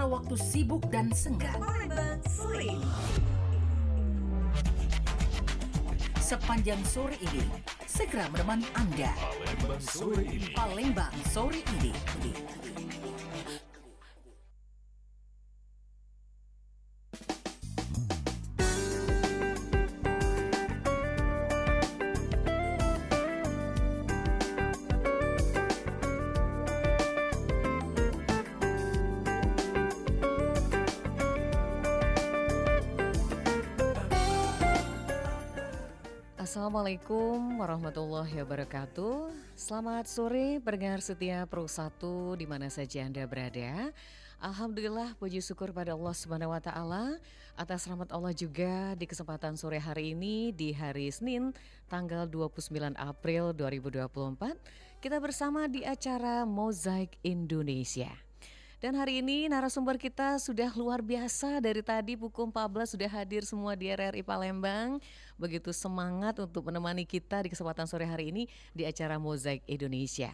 kala waktu sibuk dan senggang. Palembang sore ini. Sepanjang sore ini, segera menemani Anda. Palembang sore ini. Palembang sore ini. Assalamualaikum warahmatullahi wabarakatuh. Selamat sore pendengar setia Pro 1 di mana saja Anda berada. Alhamdulillah, puji syukur pada Allah Subhanahu wa taala atas rahmat Allah juga di kesempatan sore hari ini di hari Senin tanggal 29 April 2024 kita bersama di acara Mozaik Indonesia. Dan hari ini narasumber kita sudah luar biasa, dari tadi pukul 14 sudah hadir semua di RRI Palembang. Begitu semangat untuk menemani kita di kesempatan sore hari ini di acara Mozaik Indonesia.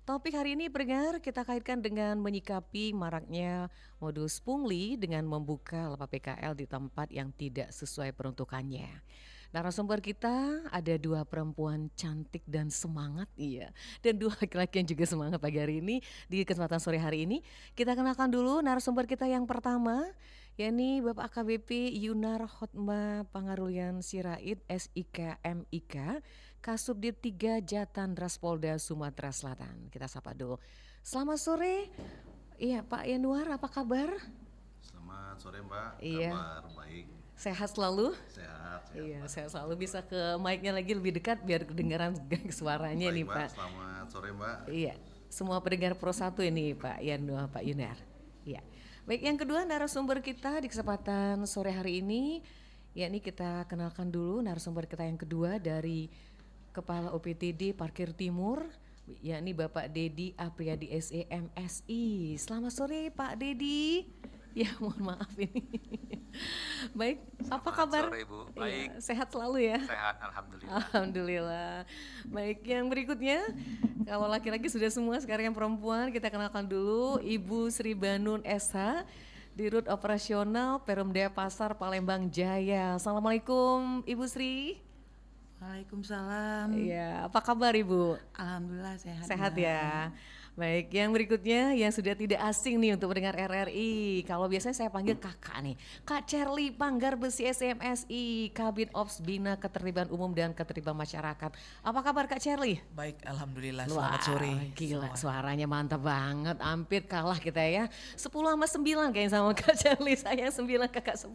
Topik hari ini pendengar kita kaitkan dengan menyikapi maraknya modus pungli dengan membuka lapak PKL di tempat yang tidak sesuai peruntukannya. Narasumber kita ada dua perempuan cantik dan semangat, iya, dan dua laki-laki yang juga semangat pagi hari ini di kesempatan sore hari ini. Kita kenalkan dulu narasumber kita yang pertama, yakni Bapak AKBP Yunar Hotma Pangarulian Sirait SIK MIK Kasubdit 3 Jatandras Polda Sumatera Selatan. Kita sapa dulu. Selamat sore. Iya, Pak Yanuar, apa kabar? Selamat sore Mbak, Iya. kabar baik. Sehat selalu? Sehat. Iya, Mbak. saya selalu bisa ke mic-nya lagi lebih dekat biar kedengaran suaranya Baik, nih Mbak. Pak. Selamat sore Mbak. Iya, semua pendengar Pro 1 ini Pak Yanuar, Pak Yunar. Iya. Baik, yang kedua narasumber kita di kesempatan sore hari ini, yakni kita kenalkan dulu narasumber kita yang kedua dari Kepala UPTD Parkir Timur, yakni Bapak Dedi Apriyadi SE MSI. Selamat sore Pak Dedi. Ya, mohon maaf ini. Baik, apa kabar? Sore Ibu, Iya, baik. sehat selalu ya? Sehat, alhamdulillah. Alhamdulillah. Baik, yang berikutnya, kalau laki-laki sudah semua, sekarang yang perempuan kita kenalkan dulu Ibu Sri Banun SH, Dirut Operasional Perumda Pasar Palembang Jaya. Assalamualaikum Ibu Sri. Waalaikumsalam. Iya, apa kabar Ibu? Alhamdulillah sehat. Sehat Mbak. ya. Baik, yang berikutnya yang sudah tidak asing nih untuk mendengar RRI. Kalau biasanya saya panggil kakak nih, Kak Cherly Panggar Besi SMSI, Kabin Ops Bina Ketertiban Umum dan Ketertiban Masyarakat. Apa kabar Kak Cherly? Baik, alhamdulillah. Selamat sore. Gila, semua. suaranya mantap banget. Hampir kalah kita ya. 10 sama 9 kayaknya sama Kak Cherly. Saya 9, kakak 10.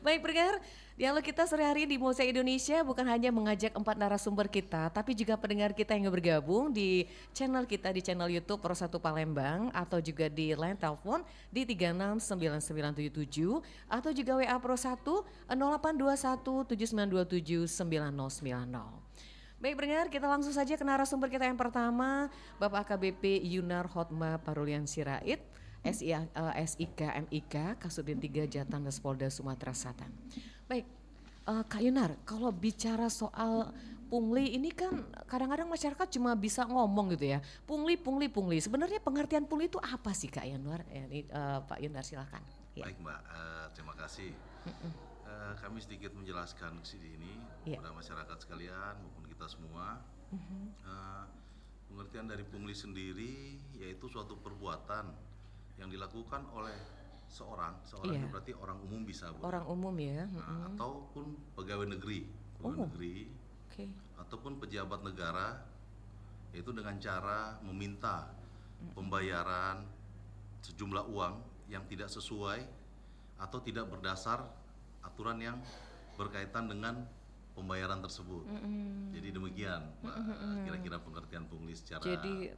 Baik pendengar, dialog kita sore hari di Mozaik Indonesia bukan hanya mengajak 4 narasumber kita, tapi juga pendengar kita yang bergabung di channel kita, di channel YouTube Pro 1 Palembang, atau juga di line telepon di 369977 atau juga WA Pro 1 082179279090. Baik pendengar, kita langsung saja ke narasumber kita yang pertama, Bapak AKBP Yunar Hotma Parulian Sirait SIK MIK Kasubdit 3 Jatandras Polda Sumatera Selatan. Baik, Kak Yunar, kalau bicara soal pungli ini kan kadang-kadang masyarakat cuma bisa ngomong gitu ya, pungli. Sebenarnya pengertian pungli itu apa sih Kak Yunar? Ini Pak Yunar silakan. Ya. Baik Mbak, terima kasih. Kami sedikit menjelaskan ke sini Iya. kepada masyarakat sekalian maupun kita semua. Pengertian dari pungli sendiri yaitu suatu perbuatan yang dilakukan oleh seorang Iya. itu berarti orang umum bisa Bu. Orang umum ya. Ataupun pegawai negeri, Oke. ataupun pejabat negara, yaitu dengan cara meminta pembayaran sejumlah uang yang tidak sesuai atau tidak berdasar aturan yang berkaitan dengan pembayaran tersebut. Jadi demikian Mbak, kira-kira pengertian pungli secara Jadi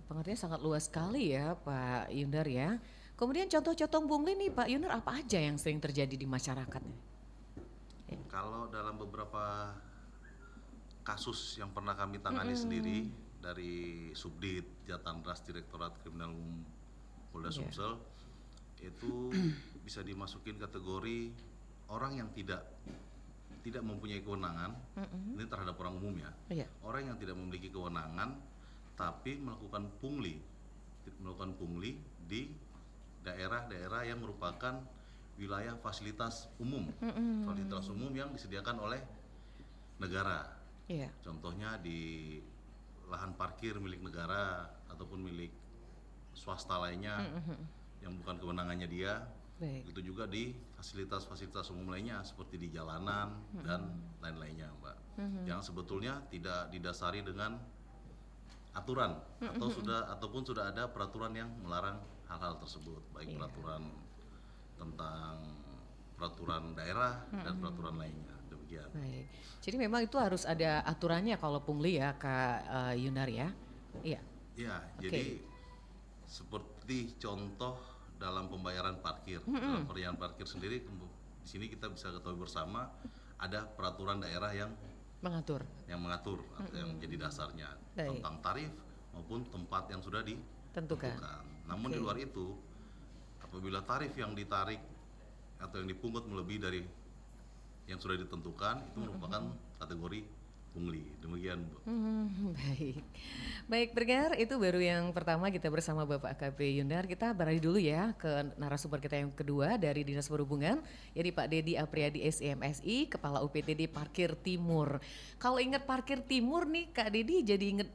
pengertiannya sangat luas sekali ya Pak Yunar ya. Kemudian contoh-contoh pungli nih Pak Yunar apa aja yang sering terjadi di masyarakat? Kalau dalam beberapa kasus yang pernah kami tangani sendiri dari Subdit Jatandras Direktorat Kriminal Umum Polda Iya. Sumsel, itu bisa dimasukin kategori orang yang tidak mempunyai kewenangan, ini terhadap orang umum ya. Iya. Orang yang tidak memiliki kewenangan tapi melakukan pungli di daerah-daerah yang merupakan wilayah fasilitas umum, fasilitas umum yang disediakan oleh negara. Iya. Contohnya di lahan parkir milik negara ataupun milik swasta lainnya yang bukan kewenangannya dia. Baik. Begitu juga di fasilitas-fasilitas umum lainnya seperti di jalanan dan lain-lainnya, Mbak. Yang sebetulnya tidak didasari dengan aturan ataupun sudah ada peraturan yang melarang hal-hal tersebut, baik peraturan daerah dan peraturan lainnya. Demikian. Baik. Jadi memang itu harus ada aturannya kalau pungli ya, Kak Yunar ya. Iya. Ya, Oke. jadi seperti contoh dalam pembayaran parkir, dalam pembayaran parkir sendiri di sini kita bisa ketahui bersama ada peraturan daerah yang Mengatur. mengatur atau yang jadi dasarnya Baik. tentang tarif maupun tempat yang sudah Tentukan. ditentukan. Namun di Oke. luar itu, apabila tarif yang ditarik atau yang dipungut melebihi dari yang sudah ditentukan, itu merupakan kategori pungli. Demikian, Bu. Baik. Baik, pendengar, itu baru yang pertama kita bersama Bapak AKP Yunar. Kita beralih dulu ya ke narasumber kita yang kedua dari Dinas Perhubungan, yaitu Pak Dedi Apriyadi SIMSI, Kepala UPTD Parkir Timur. Kalau ingat Parkir Timur nih Kak Dedi jadi ingat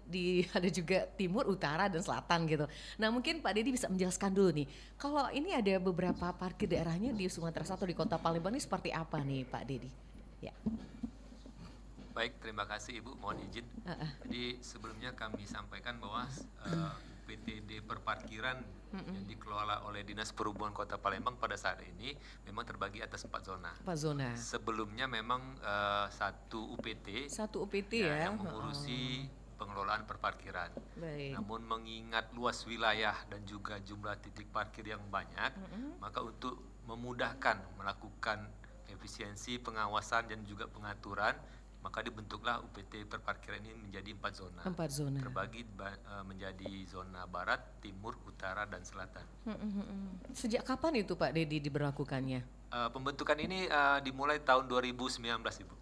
ada juga Timur, Utara dan Selatan gitu. Nah mungkin Pak Dedi bisa menjelaskan dulu nih, kalau ini ada beberapa parkir daerahnya di Sumatera Selatan di Kota Palembang ini seperti apa nih Pak Dedi? Ya. Baik, terima kasih Ibu, mohon izin. Jadi sebelumnya kami sampaikan bahwa PTD perparkiran yang dikelola oleh Dinas Perhubungan Kota Palembang pada saat ini memang terbagi atas 4 zona. 4 zona. Sebelumnya memang satu UPT, Satu UPT ya. yang mengurusi pengelolaan perparkiran. Baik. Namun mengingat luas wilayah dan juga jumlah titik parkir yang banyak, maka untuk memudahkan melakukan efisiensi pengawasan dan juga pengaturan, maka dibentuklah UPT perparkiran ini menjadi 4 zona. 4 zona. Terbagi menjadi zona barat, timur, utara, dan selatan. Sejak kapan itu Pak Dedi diberlakukannya? Pembentukan ini dimulai tahun 2019, Ibu.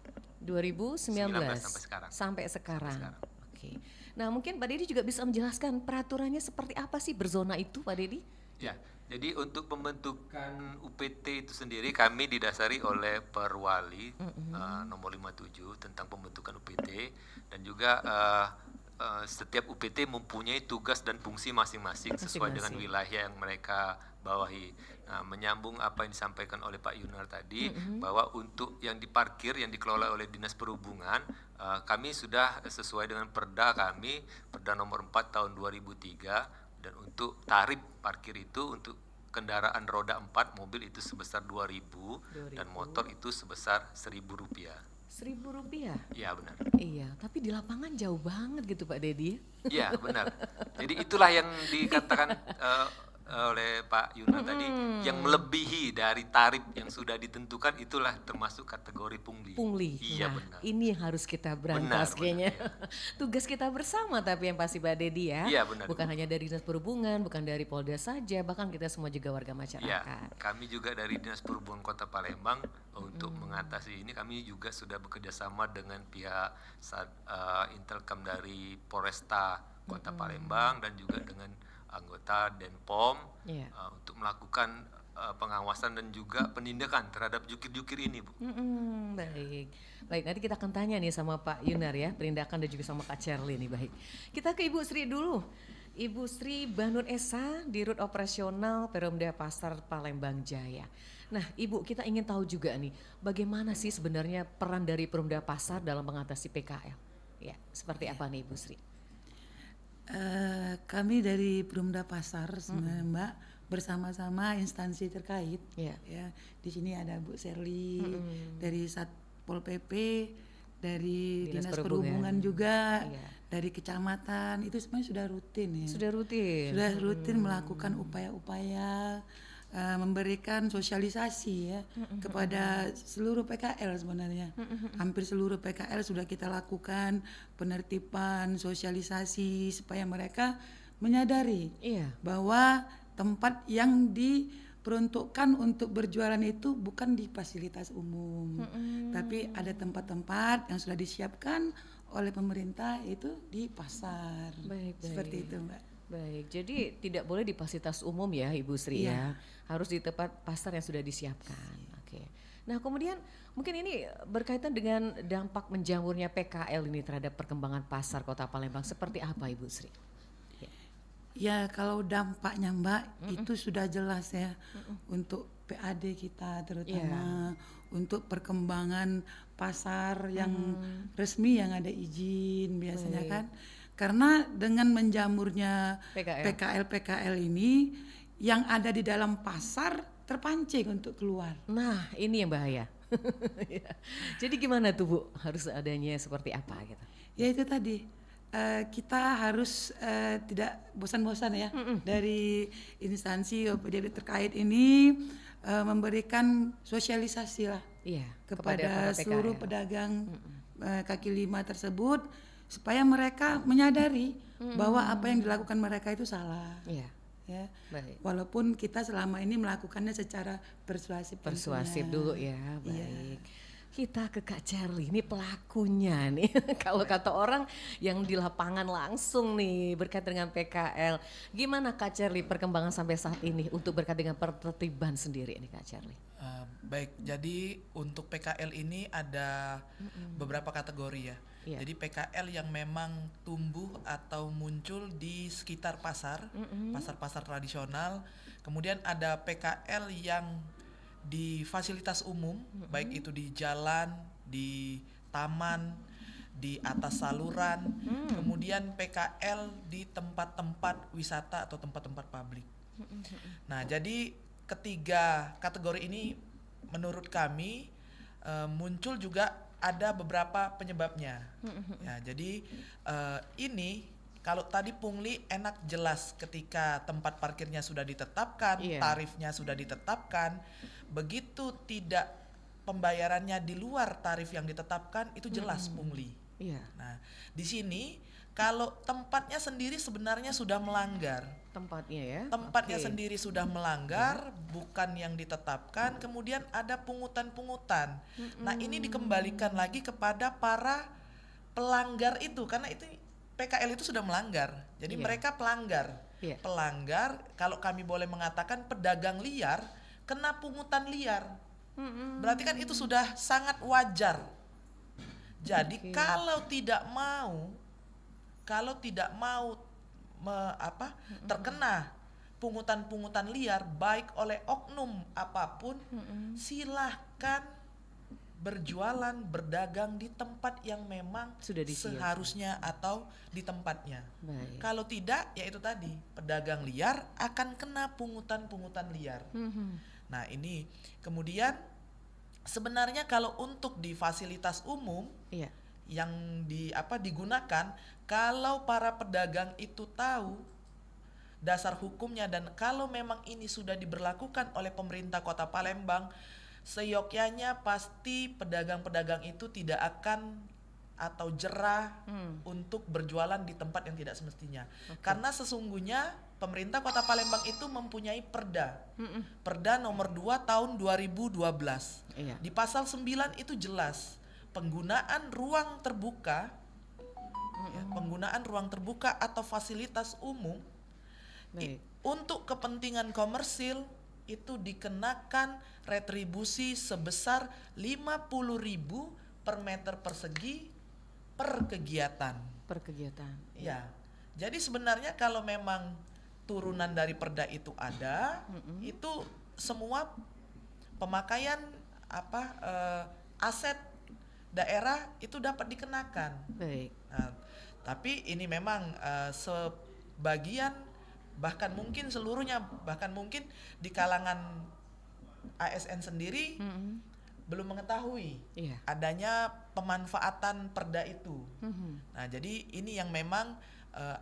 2019 sampai sekarang. Sampai sekarang. sekarang. Oke. Nah mungkin Pak Dedi juga bisa menjelaskan peraturannya seperti apa sih berzona itu Pak Dedi? Ya, jadi untuk pembentukan UPT itu sendiri kami didasari oleh Perwali nomor 57 tentang pembentukan UPT, dan juga setiap UPT mempunyai tugas dan fungsi masing-masing sesuai dengan wilayah yang mereka bawahi. Nah, menyambung apa yang disampaikan oleh Pak Yunar tadi, bahwa untuk yang diparkir yang dikelola oleh Dinas Perhubungan, kami sudah sesuai dengan Perda kami, Perda nomor 4 tahun 2003, dan untuk tarif parkir itu untuk kendaraan roda 4 mobil itu sebesar 2.000 dan motor itu sebesar Rp1.000. Rp1.000? Iya benar. Iya, tapi di lapangan jauh banget gitu Pak Dedi. Iya benar. Jadi itulah yang dikatakan oleh Pak Yunar tadi, yang melebihi dari tarif yang sudah ditentukan itulah termasuk kategori pungli. Pungli. Iya Nah, benar. ini yang harus kita berantas Benar, kayaknya. iya. Tugas kita bersama tapi yang pasti Pak Dedi ya. Iya, benar. Bukan hanya dari Dinas Perhubungan, bukan dari Polda saja, bahkan kita semua juga warga Ya, masyarakat. kami juga dari Dinas Perhubungan Kota Palembang untuk mengatasi ini kami juga sudah bekerja sama dengan pihak Intelkam dari Polresta Kota Palembang dan juga dengan anggota Denpom Iya. untuk melakukan pengawasan dan juga penindakan terhadap jukir-jukir ini, Bu. Baik. Baik, nanti kita akan tanya nih sama Pak Yunar ya, penindakan dan juga sama Kak Cherly nih, baik. Kita ke Ibu Sri dulu. Ibu Sri Bahnur Esa, Dirut Operasional Perumda Pasar Palembang Jaya. Nah, Ibu, kita ingin tahu juga nih, bagaimana sih sebenarnya peran dari Perumda Pasar dalam mengatasi PKL? Ya, seperti apa nih Ibu Sri? Kami dari Perumda Pasar sebenarnya Mbak bersama-sama instansi terkait. Iya. Ya, di sini ada Bu Sherly dari Satpol PP, dari Dinas Dinas Perhubungan. Perhubungan juga, Iya. dari kecamatan, itu semuanya sudah rutin ya. Sudah rutin. Sudah rutin melakukan upaya-upaya memberikan sosialisasi ya kepada seluruh PKL sebenarnya. Hampir seluruh PKL sudah kita lakukan penertiban, sosialisasi supaya mereka menyadari Iya. bahwa tempat yang diperuntukkan untuk berjualan itu bukan di fasilitas umum, tapi ada tempat-tempat yang sudah disiapkan oleh pemerintah itu di pasar. Baik, Seperti baik. itu, Mbak. Baik, jadi tidak boleh di fasilitas umum ya Ibu Sri Iya. ya, harus di tempat pasar yang sudah disiapkan. Oke. Nah kemudian mungkin ini berkaitan dengan dampak menjamurnya PKL ini terhadap perkembangan pasar Kota Palembang seperti apa Ibu Sri? Ya kalau dampaknya Mbak itu sudah jelas ya untuk PAD kita terutama untuk perkembangan pasar yang resmi yang ada izin biasanya Baik. kan. Karena dengan menjamurnya PKL. PKL ini yang ada di dalam pasar terpancing untuk keluar. Nah ini yang bahaya. Ya. Jadi gimana tuh Bu, harus adanya seperti apa gitu? Ya itu tadi kita harus tidak bosan-bosan ya dari instansi objek terkait ini memberikan sosialisasi lah Iya, kepada para seluruh PKL. pedagang kaki lima tersebut supaya mereka menyadari bahwa apa yang dilakukan mereka itu salah. Iya, Ya, baik. walaupun kita selama ini melakukannya secara persuasif. Persuasif tentunya. dulu ya, Iya. baik. Kita ke Kak Charlie, ini pelakunya nih. Kalau kata orang yang di lapangan langsung nih berkaitan dengan PKL. Gimana Kak Charlie perkembangan sampai saat ini untuk berkaitan dengan penertiban sendiri nih Kak Charlie? Baik, jadi untuk PKL ini ada beberapa kategori ya. Iya. Jadi PKL yang memang tumbuh atau muncul di sekitar pasar, pasar-pasar tradisional. Kemudian ada PKL yang di fasilitas umum, baik itu di jalan, di taman, di atas saluran. Kemudian PKL di tempat-tempat wisata atau tempat-tempat publik. Nah, jadi ketiga kategori ini menurut kami muncul juga ada beberapa penyebabnya. Ya, jadi ini kalau tadi pungli enak jelas ketika tempat parkirnya sudah ditetapkan, Iya. tarifnya sudah ditetapkan, begitu tidak pembayarannya di luar tarif yang ditetapkan itu jelas pungli. Iya, Nah, di sini kalau tempatnya sendiri sebenarnya sudah melanggar. tempatnya ya. Tempatnya Oke. sendiri sudah melanggar, bukan yang ditetapkan, kemudian ada pungutan-pungutan. Nah, ini dikembalikan lagi kepada para pelanggar itu, karena itu PKL itu sudah melanggar. Jadi Iya. mereka pelanggar. Iya. Pelanggar, kalau kami boleh mengatakan pedagang liar, kena pungutan liar. Berarti kan itu sudah sangat wajar. Jadi Oke. kalau tidak mau terkena pungutan-pungutan liar baik oleh oknum apapun, silahkan berjualan, berdagang di tempat yang memang Sudah disiapkan. seharusnya atau di tempatnya. Baik. Kalau tidak, ya itu tadi, pedagang liar akan kena pungutan-pungutan liar. Nah, ini kemudian sebenarnya kalau untuk di fasilitas umum Iya. yang digunakan, kalau para pedagang itu tahu dasar hukumnya dan kalau memang ini sudah diberlakukan oleh pemerintah Kota Palembang, seyogyanya pasti pedagang-pedagang itu tidak akan atau jerah untuk berjualan di tempat yang tidak semestinya. Karena sesungguhnya pemerintah Kota Palembang itu mempunyai Perda nomor 2 tahun 2012. Iya. Di pasal 9 itu jelas penggunaan ruang terbuka, penggunaan ruang terbuka atau fasilitas umum Baik. untuk kepentingan komersil itu dikenakan retribusi sebesar 50.000 per meter persegi per kegiatan. Per kegiatan. Ya, jadi sebenarnya kalau memang turunan dari perda itu ada, itu semua pemakaian aset daerah itu dapat dikenakan. Baik. Nah, tapi ini memang sebagian bahkan mungkin seluruhnya, bahkan mungkin di kalangan ASN sendiri belum mengetahui Iya. adanya pemanfaatan perda itu. Nah, jadi ini yang memang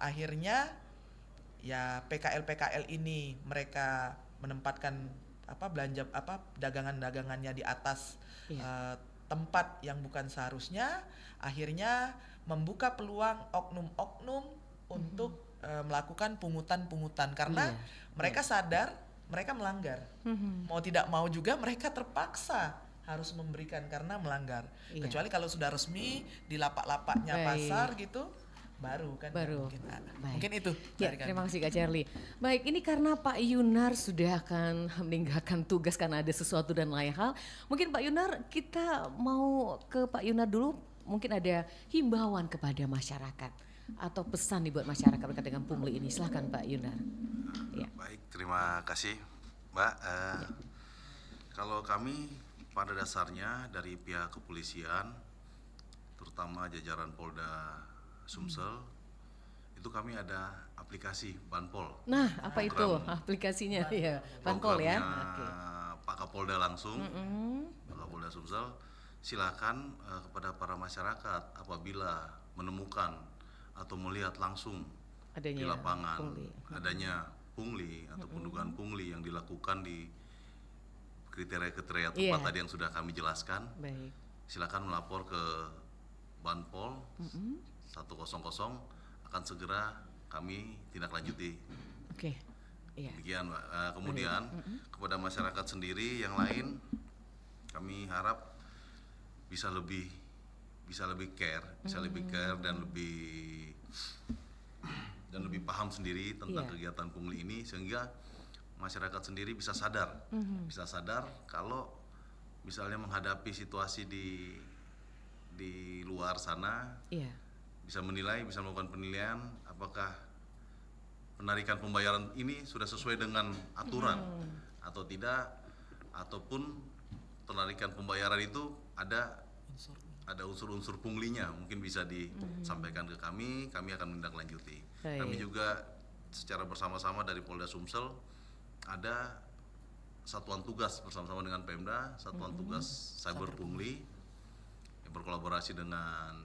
akhirnya ya PKL ini mereka menempatkan dagangan-dagangannya di atas Iya. tempat yang bukan seharusnya, akhirnya membuka peluang oknum-oknum untuk melakukan pungutan-pungutan karena Iya. mereka sadar mereka melanggar. Mau tidak mau juga mereka terpaksa harus memberikan karena melanggar. Iya. Kecuali kalau sudah resmi di lapak-lapaknya Baik. pasar gitu, baru kan. Baru. Mungkin, Baik. mungkin itu Ya, dari kami. terima kasih Kak Charlie. Baik, ini karena Pak Yunar sudah akan meninggalkan tugas karena ada sesuatu dan lain hal. Mungkin Pak Yunar, kita mau ke Pak Yunar dulu. Mungkin ada himbauan kepada masyarakat atau pesan nih buat masyarakat berkaitan dengan pungli ini. Silahkan Pak Yunar. Ya. Baik, terima kasih Mbak. Kalau kami pada dasarnya dari pihak kepolisian, terutama jajaran Polda Sumsel, itu kami ada aplikasi Banpol. Nah, apa itu aplikasinya? Ya, Banpol ya. Programnya Oke. Pak Kapolda langsung, Pak Kapolda Sumsel, silakan kepada para masyarakat apabila menemukan atau melihat langsung Adanya di lapangan pungli. adanya pungli ataupun dugaan pungli yang dilakukan di kriteria-kriteria tempat Iya. tadi yang sudah kami jelaskan, Baik. silakan melapor ke Banpol 100, akan segera kami tindak lanjuti. Oke. Iya. Demikian Mbak. Kemudian kepada masyarakat sendiri yang lain, kami harap bisa lebih care, dan lebih paham sendiri tentang Iya. kegiatan pungli ini, sehingga masyarakat sendiri bisa sadar, kalau misalnya menghadapi situasi di luar sana, Iya. bisa melakukan penilaian apakah penarikan pembayaran ini sudah sesuai dengan aturan atau tidak, ataupun penarikan pembayaran itu ada unsur-unsur punglinya, mungkin bisa disampaikan ke kami akan menindaklanjuti. Baik. Kami juga secara bersama-sama dari Polda Sumsel ada satuan tugas bersama-sama dengan Pemda, satuan tugas cyber pungli yang berkolaborasi dengan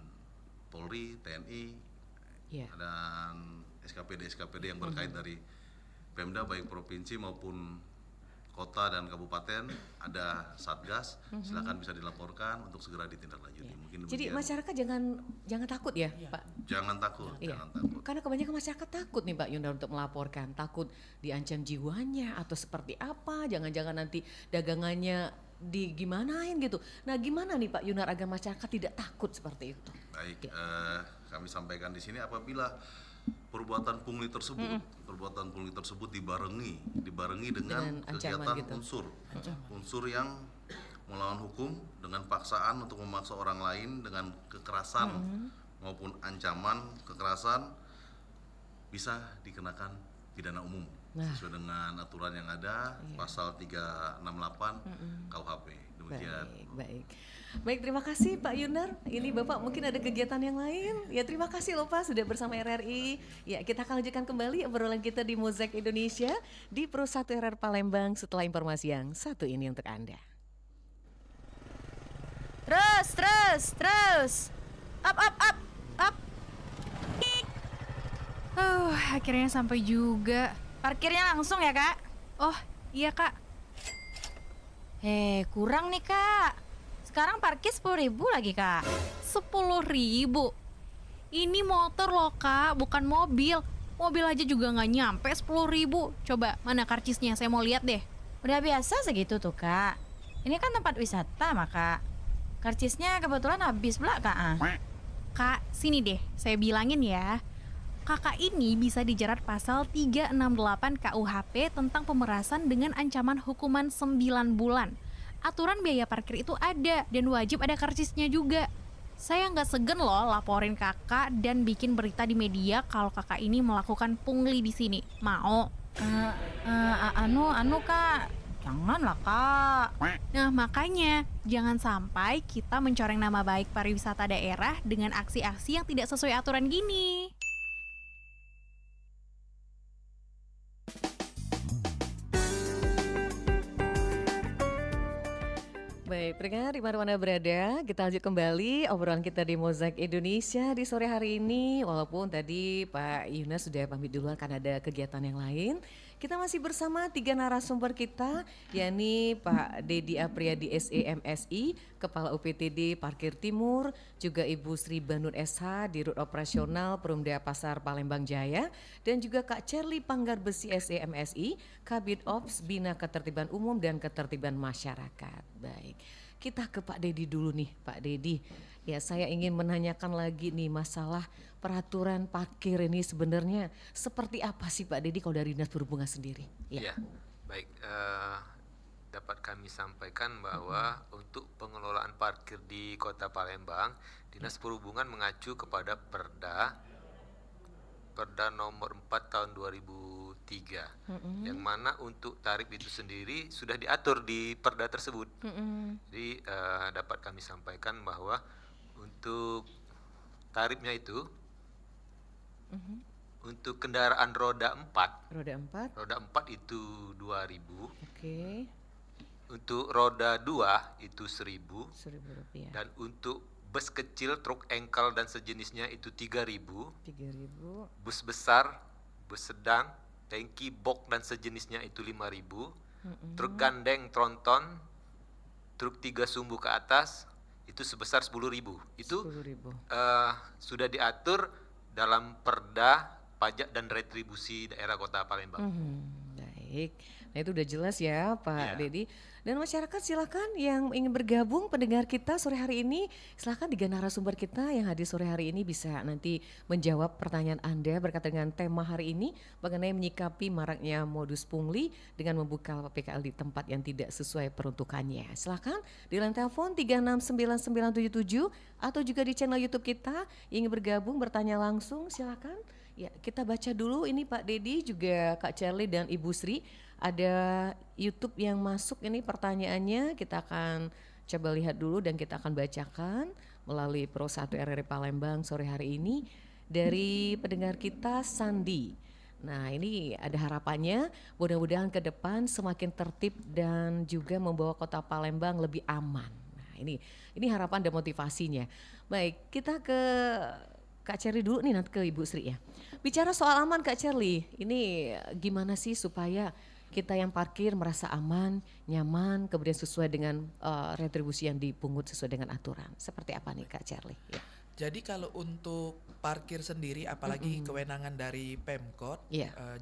Polri, TNI, Iya. dan SKPD yang berkait dari Pemda baik provinsi maupun kota dan kabupaten, ada satgas, silakan bisa dilaporkan untuk segera ditindaklanjuti. Mungkin Jadi demikian. masyarakat jangan takut ya, Pak. Jangan takut, Iya. jangan takut. Karena kebanyakan masyarakat takut nih Pak Yunar untuk melaporkan, takut diancam jiwanya atau seperti apa, jangan-jangan nanti dagangannya digimanain gitu. Nah, gimana nih Pak Yunar agar masyarakat tidak takut seperti itu? Baik, kami sampaikan di sini apabila perbuatan pungli tersebut dibarengi dengan ancaman kegiatan gitu. unsur yang melawan hukum dengan paksaan untuk memaksa orang lain dengan kekerasan maupun ancaman kekerasan, bisa dikenakan pidana umum sesuai dengan aturan yang ada, pasal 368 KUHP. Demikian. Baik, terima kasih Pak Yunar. Ini Bapak mungkin ada kegiatan yang lain. Ya, terima kasih loh Pak sudah bersama RRI. Ya, kita akan lanjutkan kembali obrolan kita di Mozaik Indonesia di Pro 1 RR Palembang setelah informasi yang satu ini untuk Anda. Terus. Up. Akhirnya sampai juga. Parkirnya langsung ya, Kak? Oh, iya, Kak. Kurang nih, Kak. Sekarang parkir 10.000 lagi, Kak. 10.000. Ini motor loh Kak, bukan mobil. Mobil aja juga nggak nyampe 10.000. Coba mana karcisnya, saya mau lihat deh. Udah biasa segitu tuh, Kak. Ini kan tempat wisata, maka karcisnya kebetulan habis pula, Kak. Kak, sini deh, saya bilangin ya. Kakak ini bisa dijerat pasal 368 KUHP tentang pemerasan dengan ancaman hukuman 9 bulan. Aturan biaya parkir itu ada dan wajib ada karcisnya juga. Saya nggak segen loh laporin kakak dan bikin berita di media kalau kakak ini melakukan pungli di sini. Mau? Anu, Kak. Janganlah, Kak. Nah makanya jangan sampai kita mencoreng nama baik pariwisata daerah dengan aksi-aksi yang tidak sesuai aturan gini. Baik, pendengar di mana-mana berada, kita lanjut kembali obrolan kita di Mozaik Indonesia di sore hari ini. Walaupun tadi Pak Yunas sudah pamit duluan karena ada kegiatan yang lain. Kita masih bersama 3 narasumber kita, yakni Pak Dedi Apriyadi SEMSI, Kepala UPTD Parkir Timur, juga Ibu Sri Banun SH, Dirut Operasional Perumda Pasar Palembang Jaya, dan juga Kak Charlie Panggar Besi SEMSI, Kabid Ops Bina Ketertiban Umum dan Ketertiban Masyarakat. Baik, kita ke Pak Dedi dulu nih, Pak Dedi. Ya, saya ingin menanyakan lagi nih masalah peraturan parkir ini sebenarnya seperti apa sih Pak Dedi kalau dari Dinas Perhubungan sendiri? Ya, baik. Dapat kami sampaikan bahwa untuk pengelolaan parkir di Kota Palembang, Dinas Perhubungan mengacu kepada Perda nomor 4 tahun 2003, yang mana untuk tarif itu sendiri sudah diatur di Perda tersebut. Jadi dapat kami sampaikan bahwa untuk tarifnya itu untuk kendaraan roda 4 itu 2.000. Oke. Untuk roda 2 itu 1.000. Rp1.000. Dan untuk bus kecil, truk engkel dan sejenisnya itu 3.000. Bus besar, bus sedang, tangki, box dan sejenisnya itu 5.000. Truk gandeng, tronton, truk 3 sumbu ke atas itu sebesar 10.000. Itu 10.000. Sudah diatur dalam Perda Pajak dan Retribusi Daerah Kota Palembang. Baik, nah itu udah jelas ya Pak Iya. Dedi. Dan masyarakat silakan yang ingin bergabung pendengar kita sore hari ini, silakan 3 narasumber kita yang hadir sore hari ini bisa nanti menjawab pertanyaan Anda berkaitan dengan tema hari ini mengenai menyikapi maraknya modus pungli dengan membuka PKL di tempat yang tidak sesuai peruntukannya. Silakan di line telepon 369977 atau juga di channel YouTube kita ingin bergabung bertanya langsung silakan. Ya, kita baca dulu ini Pak Dedi juga Kak Charlie dan Ibu Sri. Ada YouTube yang masuk ini pertanyaannya, kita akan coba lihat dulu dan kita akan bacakan melalui Pro 1 RRI Palembang sore hari ini dari pendengar kita Sandi. Nah, ini ada harapannya mudah-mudahan ke depan semakin tertib dan juga membawa Kota Palembang lebih aman. Nah, ini harapan dan motivasinya. Baik, kita ke Kak Cherly dulu nih, nanti ke Ibu Sri ya. Bicara soal aman Kak Cherly, ini gimana sih supaya kita yang parkir merasa aman, nyaman, kemudian sesuai dengan retribusi yang dipungut sesuai dengan aturan. Seperti apa nih Kak Cherly? Ya. Jadi kalau untuk parkir sendiri, apalagi kewenangan dari Pemkot,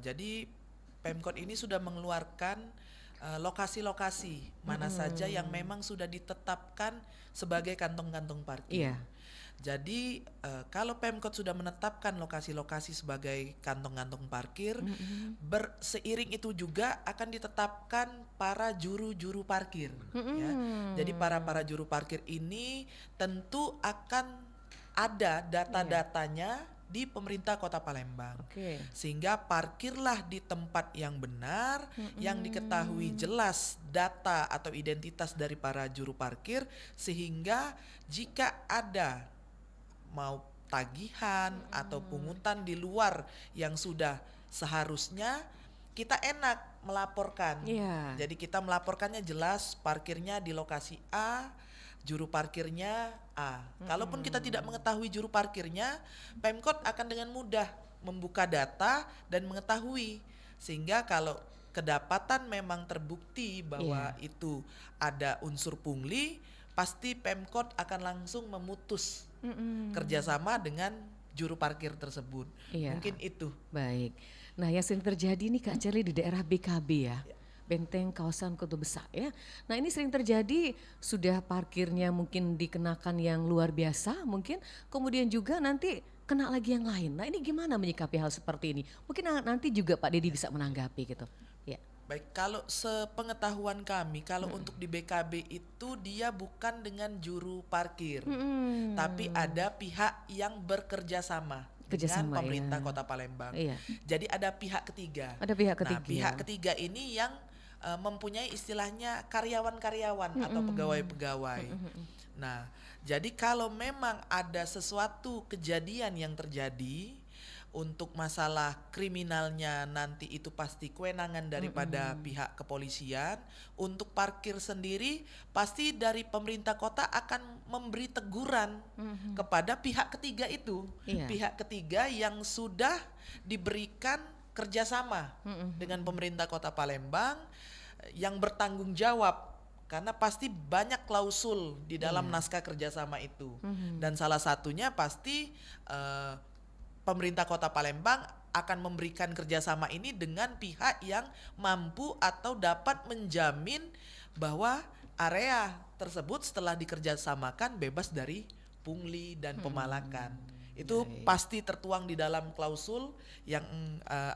jadi Pemkot ini sudah mengeluarkan lokasi-lokasi mana saja yang memang sudah ditetapkan sebagai kantong-kantong parkir. Jadi kalau Pemkot sudah menetapkan lokasi-lokasi sebagai kantong-kantong parkir, seiring itu juga akan ditetapkan para juru-juru parkir. Ya. Jadi para juru parkir ini tentu akan ada data-datanya di pemerintah Kota Palembang, sehingga parkirlah di tempat yang benar, yang diketahui jelas data atau identitas dari para juru parkir, sehingga jika ada mau tagihan atau pungutan di luar yang sudah seharusnya, kita enak melaporkan. Jadi kita melaporkannya jelas, parkirnya di lokasi A, juru parkirnya A. Kalaupun kita tidak mengetahui juru parkirnya, Pemkot akan dengan mudah membuka data dan mengetahui, sehingga kalau kedapatan memang terbukti bahwa itu ada unsur pungli, pasti Pemkot akan langsung memutus kerjasama dengan juru parkir tersebut. Mungkin itu. Baik. Nah, yang sering terjadi nih Kak Cherly di daerah BKB ya. Benteng kawasan Kota Besar ya. Nah, ini sering terjadi, sudah parkirnya mungkin dikenakan yang luar biasa mungkin, kemudian juga nanti kena lagi yang lain. Nah, ini gimana menyikapi hal seperti ini? Mungkin nanti juga Pak Dedi bisa menanggapi gitu. Ya. Baik, kalau sepengetahuan kami, kalau untuk di BKB itu dia bukan dengan juru parkir, tapi ada pihak yang bekerja sama dengan pemerintah Kota Palembang. Jadi ada pihak ketiga. Ada pihak ketiga. Nah, pihak ketiga ini yang mempunyai istilahnya karyawan-karyawan atau pegawai-pegawai. Nah, jadi kalau memang ada sesuatu kejadian yang terjadi, untuk masalah kriminalnya nanti itu pasti kewenangan daripada pihak kepolisian. Untuk parkir sendiri pasti dari pemerintah kota akan memberi teguran kepada pihak ketiga itu. Pihak ketiga yang sudah diberikan kerjasama dengan pemerintah Kota Palembang, yang bertanggung jawab, karena pasti banyak klausul di dalam naskah kerjasama itu. Dan salah satunya pasti pemerintah Kota Palembang akan memberikan kerjasama ini dengan pihak yang mampu atau dapat menjamin bahwa area tersebut setelah dikerjasamakan bebas dari pungli dan pemalakan. Itu pasti tertuang di dalam klausul yang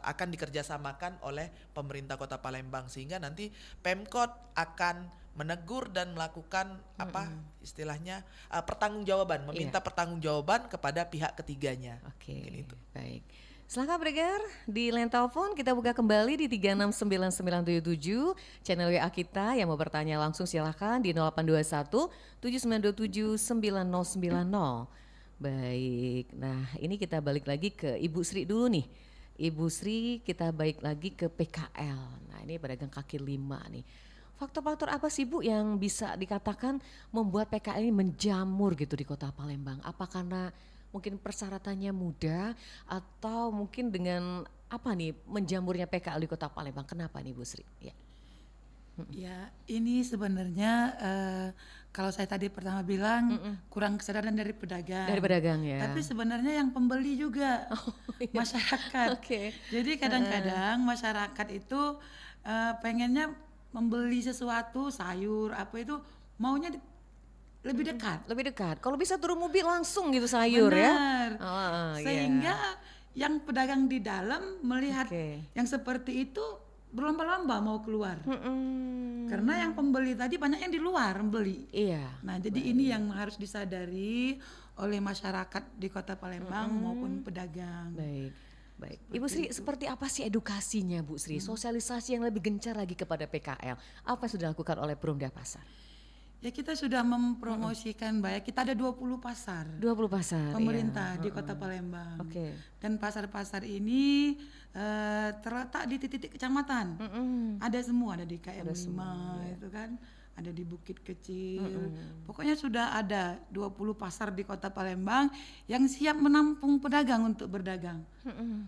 akan dikerjasamakan oleh pemerintah Kota Palembang, sehingga nanti Pemkot akan menegur dan melakukan istilahnya pertanggungjawaban, meminta pertanggungjawaban kepada pihak ketiganya. Oke, Mungkin itu. baik. Silahkan Breger, di line telepon kita buka kembali di 369977 channel WA kita. Yang mau bertanya langsung silahkan di 0821 7927 9090. Baik, nah ini kita balik lagi ke Ibu Sri dulu nih. Ibu Sri, kita balik lagi ke PKL. Nah ini pedagang kaki lima nih. Faktor-faktor apa sih Bu yang bisa dikatakan membuat PKL ini menjamur gitu di Kota Palembang? Apa karena mungkin persyaratannya mudah atau mungkin dengan apa nih menjamurnya PKL di Kota Palembang? Kenapa nih Bu Sri? Ya. Ya, ini sebenarnya kalau saya tadi pertama bilang kurang kesadaran dari pedagang. Dari pedagang ya. Tapi sebenarnya yang pembeli juga masyarakat. Oke. Jadi kadang-kadang masyarakat itu pengennya membeli sesuatu sayur apa itu maunya lebih dekat. Lebih dekat. Kalau bisa turun mobil langsung gitu sayur ya. Benar. Iya. Sehingga yang pedagang di dalam melihat Oke. yang seperti itu berlomba-lomba mau keluar. Karena yang pembeli tadi banyak yang di luar membeli. Iya. Nah, jadi ini yang harus disadari oleh masyarakat di Kota Palembang maupun pedagang. Baik. Baik. Ibu Sri, seperti apa sih edukasinya Bu Sri? Sosialisasi yang lebih gencar lagi kepada PKL. Apa yang sudah dilakukan oleh Perumda Pasar? Ya, kita sudah mempromosikan banyak. Kita ada 20 pasar. 20 pasar. Pemerintah di Kota Palembang. Oke. Dan pasar-pasar ini terletak di titik-titik kecamatan. Ada semua, ada di KM 5 itu kan, ada di Bukit Kecil. Pokoknya sudah ada 20 pasar di Kota Palembang yang siap menampung pedagang untuk berdagang.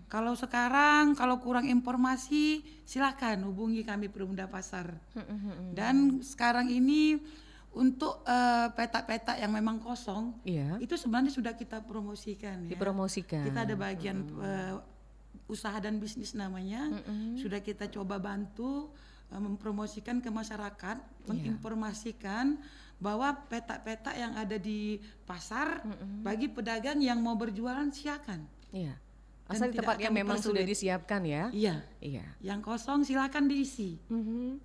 Kalau sekarang kalau kurang informasi silakan hubungi kami Perumda Pasar. Dan sekarang ini untuk petak-petak yang memang kosong, itu sebenarnya sudah kita promosikan ya. Dipromosikan. Kita ada bagian usaha dan bisnis namanya, sudah kita coba bantu mempromosikan ke masyarakat, menginformasikan bahwa petak-petak yang ada di pasar bagi pedagang yang mau berjualan silakan. Iya. Asal di tempat yang memang sudah disiapkan ya. Iya. Iya. Yang kosong silakan diisi.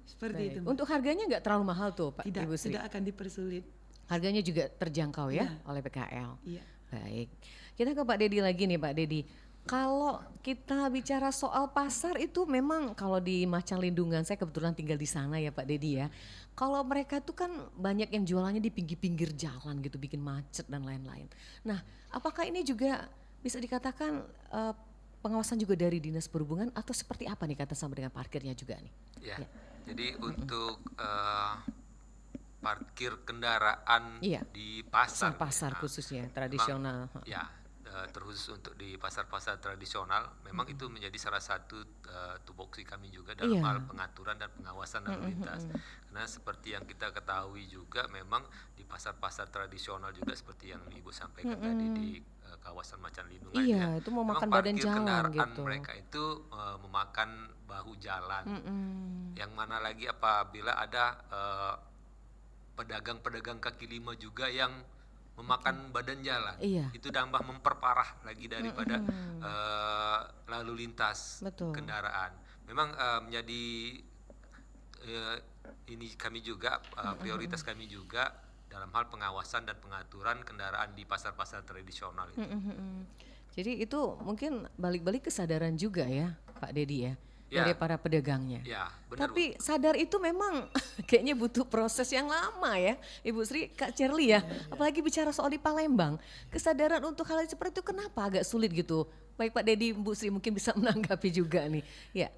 Seperti Baik. itu. Untuk harganya nggak terlalu mahal tuh Pak Tidak, Ibu Sri? tidak akan dipersulit. Harganya juga terjangkau ya Iya. oleh PKL. Iya. Baik. Kita ke Pak Dedi lagi nih Pak Dedi. Kalau kita bicara soal pasar itu memang kalau di Macan Lindungan, saya kebetulan tinggal di sana ya Pak Dedi ya. Kalau mereka tuh kan banyak yang jualannya di pinggir-pinggir jalan gitu, bikin macet dan lain-lain. Nah, apakah ini juga bisa dikatakan pengawasan juga dari Dinas Perhubungan atau seperti apa nih kata sama dengan parkirnya juga nih? Ya. Jadi untuk parkir kendaraan di pasar, Pasar khususnya tradisional. Ya, terkhusus untuk di pasar-pasar tradisional, memang itu menjadi salah satu tupoksi kami juga dalam hal pengaturan dan pengawasan lalu lintas. Karena seperti yang kita ketahui juga, memang di pasar-pasar tradisional juga seperti yang Ibu sampaikan tadi di kawasan Macan Lindungan, itu memakan badan jalan kendaraan gitu. mereka itu memakan bahu jalan. Yang mana lagi apabila ada pedagang-pedagang kaki lima juga yang memakan badan jalan, itu tambah memperparah lagi daripada lalu lintas kendaraan. Memang menjadi ini kami juga prioritas kami juga dalam hal pengawasan dan pengaturan kendaraan di pasar-pasar tradisional itu. Jadi itu mungkin balik-balik kesadaran juga ya Pak Dedi ya, dari para pedagangnya. Ya, benar. Tapi sadar itu memang kayaknya butuh proses yang lama ya Ibu Sri, Kak Cherly ya. Apalagi bicara soal di Palembang, kesadaran untuk hal seperti itu kenapa agak sulit gitu. Baik Pak Dedi, Bu Sri mungkin bisa menanggapi juga nih. Ya,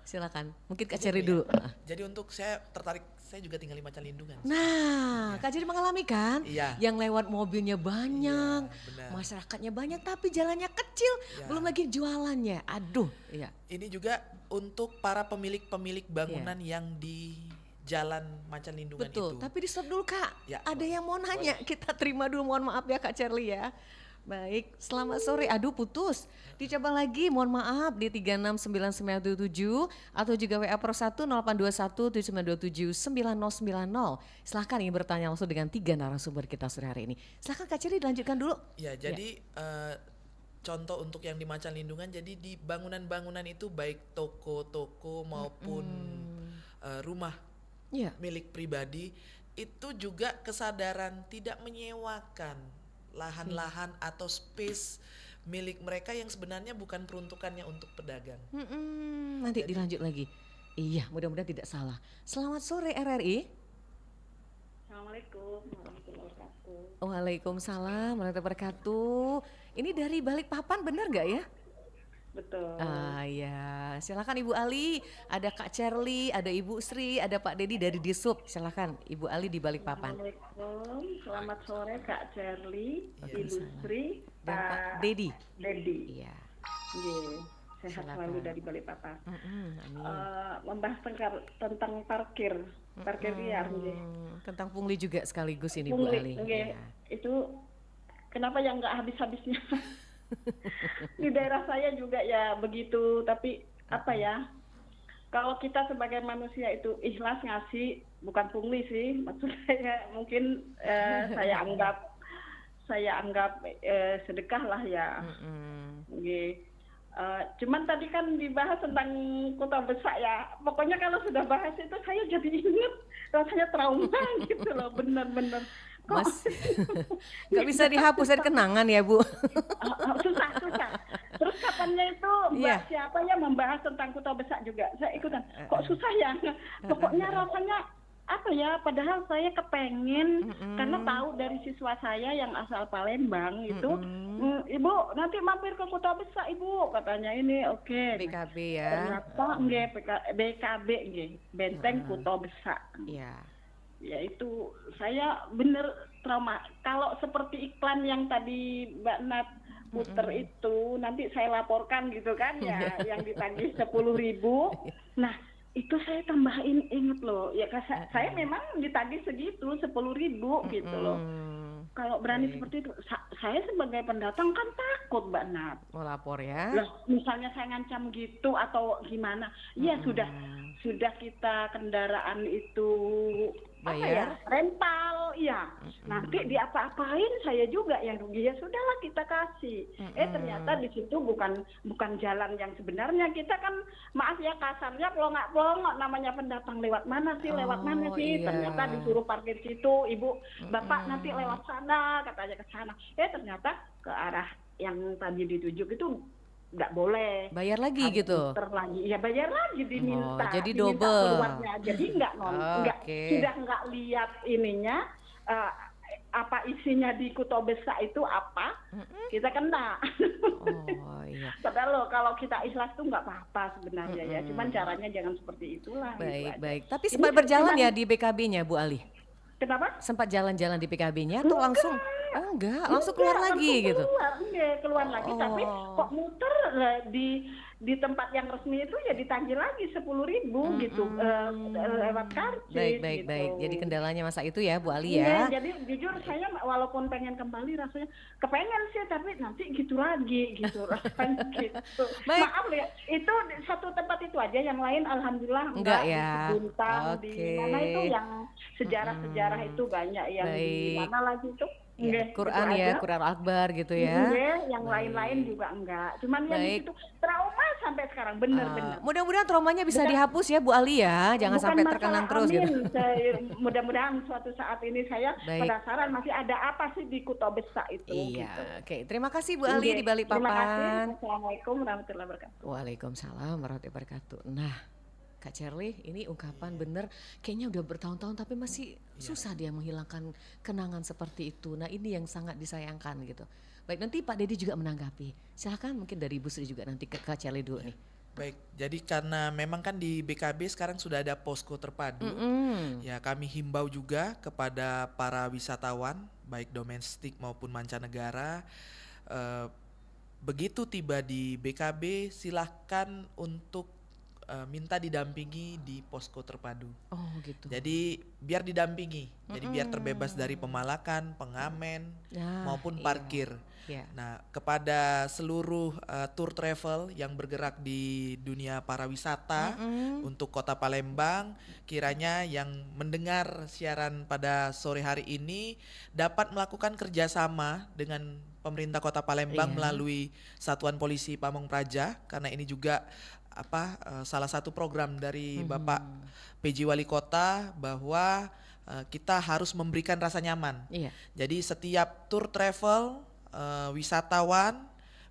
silakan. Mungkin Kak Cherly dulu. Jadi untuk saya tertarik, saya juga tinggal di Macan Lindungan. Nah, Kak Cherly mengalami kan? Iya. Yang lewat mobilnya banyak, benar. masyarakatnya banyak, tapi jalannya kecil, belum lagi jualannya. Aduh, iya. Ini juga untuk para pemilik-pemilik bangunan yang di Jalan Macan Lindungan Betul, itu. tapi di stop dulu Kak. Ya, Ada yang mau nanya, kita terima dulu, mohon maaf ya Kak Cherly ya. Baik, selamat sore. Aduh putus. Dicoba lagi, mohon maaf di 3699977 atau juga WA Pro 1 082179279090. Silahkan ingin bertanya langsung dengan 3 narasumber kita sore hari ini. Silahkan Kak Ceri dilanjutkan dulu. Ya, jadi contoh untuk yang di Macan Lindungan, jadi di bangunan-bangunan itu baik toko-toko maupun rumah milik pribadi itu juga kesadaran tidak menyewakan lahan-lahan atau space milik mereka yang sebenarnya bukan peruntukannya untuk pedagang. Nanti dilanjut lagi. Iya, mudah-mudahan tidak salah. Selamat sore RRI. Assalamualaikum warahmatullahi wabarakatuh. Waalaikumsalam warahmatullahi wabarakatuh. Ini dari Balikpapan benar nggak ya? Betul. Ya, silakan Ibu Ali, ada Kak Cherly, ada Ibu Sri, ada Pak Dedi dari Disub. Silakan Ibu Ali di Balikpapan. Assalamualaikum, selamat sore Kak Cherly, Ibu Sri, Dan Pak Dedi. Dedi. Iya. Nggih, sehat Silakan. selalu dari Balikpapan. Amin. Membahas tentang parkir liar nggih. Tentang pungli juga sekaligus ini Bu Pungli, Ali. nggih. Ya. Itu kenapa yang nggak habis-habisnya? Di daerah saya juga ya begitu, tapi apa ya? Kalau kita sebagai manusia itu ikhlas ngasih, bukan pungli sih, maksud saya mungkin saya anggap sedekah lah ya. Nggih. Cuman tadi kan dibahas tentang kota besar ya. Pokoknya kalau sudah bahas itu saya jadi ingat, rasanya trauma gitu loh, benar-benar. Mas, nggak bisa dihapus dari kenangan ya Bu? Susah. Terus kapannya itu Mbak siapa ya membahas tentang kota besar juga? Saya ikutan. Kok susah ya? Pokoknya rasanya apa ya? Padahal saya kepengen karena tahu dari siswa saya yang asal Palembang itu, Ibu nanti mampir ke kota besar Ibu katanya ini oke. BKB ya. Ternyata nggih BKB nggih, Benteng Kota Besar. Iya. Ya itu saya bener trauma. Kalau seperti iklan yang tadi Mbak Nat puter itu nanti saya laporkan gitu kan ya, yang ditagih 10.000. Nah itu saya tambahin inget loh ya, saya memang ditagih segitu 10.000 gitu loh. Kalau berani seperti itu, saya sebagai pendatang kan takut Mbak Nat. Mau lapor ya? Lah, misalnya saya ngancam gitu atau gimana? Ya sudah kita kendaraan itu bayar, rental, ya. Nanti diapa-apain saya juga yang rugi, ya sudahlah kita kasih. Ternyata di situ bukan jalan yang sebenarnya. Kita kan maaf ya kasarnya pelongak-pelongok, namanya pendatang lewat mana sih? Ternyata disuruh parkir situ, Ibu, Bapak nanti lewat sana, katanya ke sana. Ternyata ke arah yang tadi dituju itu nggak boleh. Bayar lagi gitu? Ya bayar lagi, diminta. Jadi diminta double. keluarnya. Jadi sudah nggak lihat ininya apa isinya di Kuto Besar itu apa, kita kena. Padahal loh kalau kita ikhlas tuh nggak apa-apa sebenarnya ya. Cuman caranya jangan seperti itulah. Baik. Tapi sempat berjalan ya di BKB-nya Bu Ali? Kenapa? Sempat jalan-jalan di PKB-nya atau langsung? Enggak, langsung keluar lagi gitu. Keluar lagi, tapi kok muter di tempat yang resmi itu ya ditagih lagi 10.000 gitu lewat karcis. Baik. Jadi kendalanya masa itu ya Bu Ali ya. ya. Jadi jujur saya walaupun pengen kembali rasanya kepengen sih, tapi nanti gitu lagi gitu rasanya gitu. Maaf ya, itu satu tempat itu aja, yang lain alhamdulillah enggak ya. Di Bintang, di mana itu yang sejarah-sejarah itu banyak yang di mana lagi itu. Quran ya, Quran Akbar gitu ya. Yang lain-lain juga enggak. Cuman yang itu trauma sampai sekarang bener-bener. Mudah-mudahan traumanya bisa dihapus ya Bu Ali ya. Jangan sampai terkenang terus gitu. Mudah-mudahan suatu saat ini saya penasaran masih ada apa sih di Kuto Besar itu. Iya. Gitu. Oke, terima kasih Bu Ali di Balikpapan. Terima kasih. Assalamualaikum warahmatullahi wabarakatuh. Waalaikumsalam warahmatullahi wabarakatuh. Nah, Kak Cherly, ini ungkapan bener kayaknya udah bertahun-tahun tapi masih susah dia menghilangkan kenangan seperti itu. Nah ini yang sangat disayangkan gitu. Baik, nanti Pak Dedi juga menanggapi. Silahkan mungkin dari Ibu Sri juga nanti ke Kak Cherly dulu nih. Baik, jadi karena memang kan di BKB sekarang sudah ada posko terpadu. Ya kami himbau juga kepada para wisatawan baik domestik maupun mancanegara. Begitu tiba di BKB silahkan untuk minta didampingi di posko terpadu. Oh gitu. Jadi biar didampingi, jadi biar terbebas dari pemalakan, pengamen Nah, maupun iya. parkir. Iya. Nah, kepada seluruh tour travel yang bergerak di dunia pariwisata untuk Kota Palembang, kiranya yang mendengar siaran pada sore hari ini dapat melakukan kerjasama dengan pemerintah Kota Palembang Iya. melalui Satuan Polisi Pamong Praja, karena ini juga salah satu program dari Bapak PJ Wali Kota bahwa kita harus memberikan rasa nyaman. Iya. Jadi setiap tour travel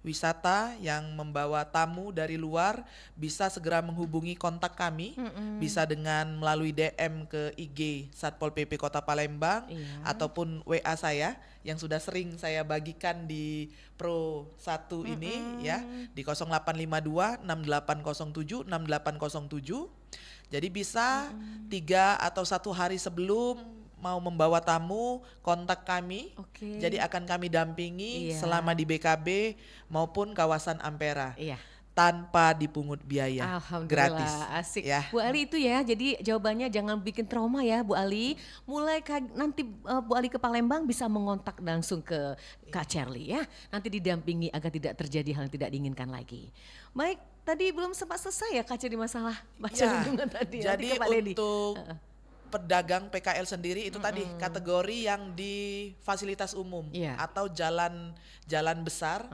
wisata yang membawa tamu dari luar bisa segera menghubungi kontak kami, bisa dengan melalui DM ke IG Satpol PP Kota Palembang Iya. ataupun WA saya yang sudah sering saya bagikan di Pro 1 ini ya, di 0852 6807 6807. Jadi bisa 3 atau 1 hari sebelum mau membawa tamu, kontak kami. Oke. Jadi akan kami dampingi Iya. selama di BKB maupun kawasan Ampera Iya. tanpa dipungut biaya. Alhamdulillah, Gratis. asik. Ya. Bu Ali itu ya, jadi jawabannya jangan bikin trauma ya Bu Ali. Mulai nanti Bu Ali ke Palembang bisa mengontak langsung ke Kak Cherly ya. Nanti didampingi agar tidak terjadi hal yang tidak diinginkan lagi. Baik, tadi belum sempat selesai ya Kak Cherly masalah baca Ya, lingkungan tadi. Nanti jadi ke Pak Dedi. untuk pedagang PKL sendiri itu tadi kategori yang di fasilitas umum Iya. atau jalan besar.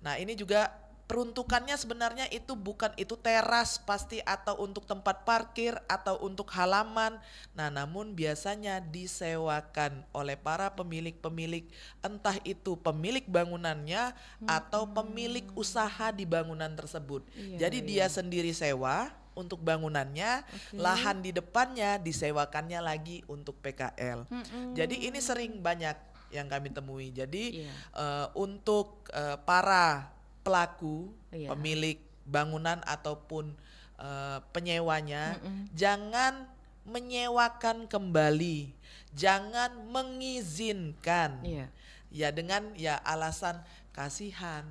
Nah, ini juga peruntukannya sebenarnya itu bukan itu teras pasti atau untuk tempat parkir atau untuk halaman. Nah, namun biasanya disewakan oleh para pemilik-pemilik, entah itu pemilik bangunannya atau pemilik usaha di bangunan tersebut. Iya, Jadi dia sendiri sewa untuk bangunannya, lahan di depannya disewakannya lagi untuk PKL. Jadi ini sering banyak yang kami temui. Jadi Iya. untuk para pelaku, Iya. pemilik bangunan ataupun penyewanya, jangan menyewakan kembali, jangan mengizinkan. Iya. Ya dengan ya alasan kasihan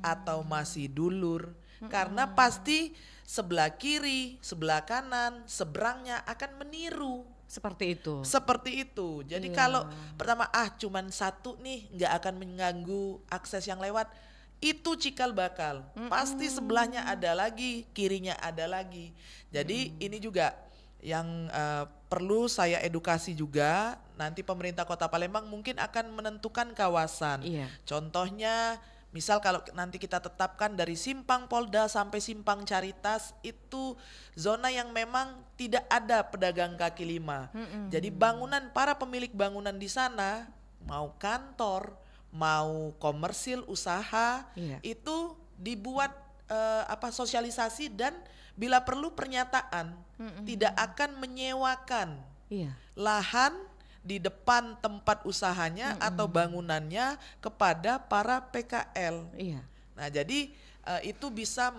atau masih dulur, karena pasti sebelah kiri, sebelah kanan, seberangnya akan meniru. Seperti itu. Seperti itu. Jadi Iya. kalau pertama cuman satu nih nggak akan mengganggu akses yang lewat, itu cikal bakal. Pasti sebelahnya ada lagi, kirinya ada lagi. Jadi ini juga yang perlu saya edukasi juga. Nanti pemerintah Kota Palembang mungkin akan menentukan kawasan. Iya. Contohnya misal kalau nanti kita tetapkan dari Simpang Polda sampai Simpang Caritas itu zona yang memang tidak ada pedagang kaki lima. Jadi bangunan, para pemilik bangunan di sana mau kantor, mau komersil usaha, Iya. itu dibuat sosialisasi dan bila perlu pernyataan tidak akan menyewakan Iya. lahan di depan tempat usahanya atau bangunannya kepada para PKL. Iya. Nah, jadi itu bisa